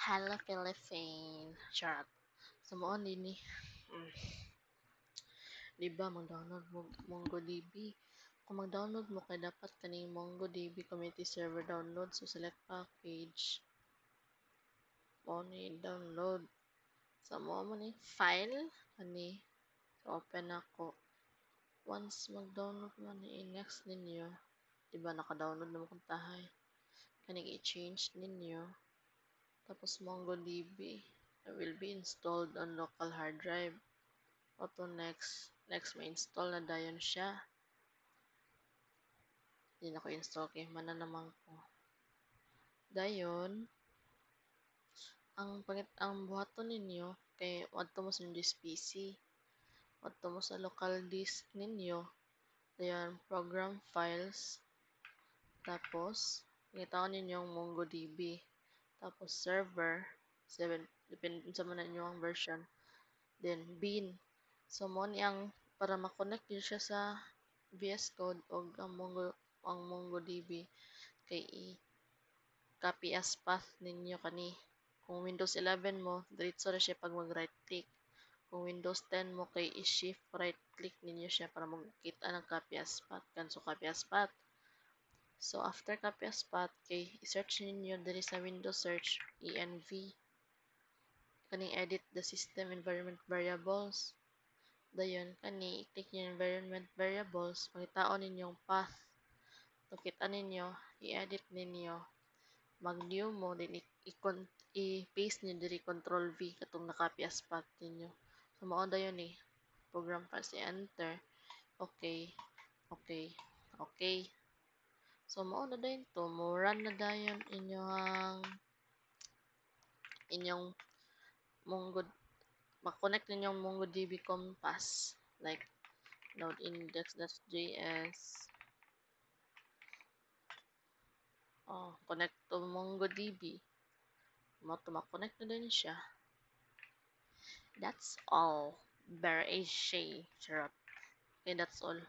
Hello Philippine. Charot. Sumuon din ni. Mm. Di ba mag-download mo MongoDB? Kung mag-download mo kay dapat kaning MongoDB community server download, so select package. Mo ni download. Sa mo ni file ani. So open ako. Once mag-download mo ni next ninyo, di ba naka-download na mo kung tahay. Kaning i-change ninyo. Tapos MongoDB will be installed on local hard drive. Auto next may install na dayon siya. Hindi na ko install kay mana naman ko. Dayon ang buhaton ninyo kay adto mo sa this PC. Adto mo sa local disk ninyo. Dayon program files. Tapos ngitaon ninyo ang MongoDB. Tapos server 7 depende sa man ninyo ang version. Then bin. So mo ni ang para ma-connect yun siya sa VS Code o ang MongoDB kay copy as path ninyo kani. Kung Windows 11 mo, diretso na siya pag mag-right click. Kung Windows 10 mo, kay i-shift right click ninyo siya para magkita ng copy as path. Kanso copy as path. So after copy as path, kay i-search ninyo diri sa Windows search env. Kaning edit the system environment variables. Dayon kani i-click niyo environment variables, pangitaon ninyong path. Tukita ninyo, i-edit ninyo, mag-new mo, then i-paste nyo diri control V katong naka-copy as path ninyo. So mao dayon program files i-enter. Okay. Okay. Okay. So mao na dayon to, mo run na dayon inyong Mongo ma-connect ninyong MongoDB Compass like node index.js. Connect to MongoDB. Ma-connect na din siya. That's all. Very easy. Charot. Okay, that's all.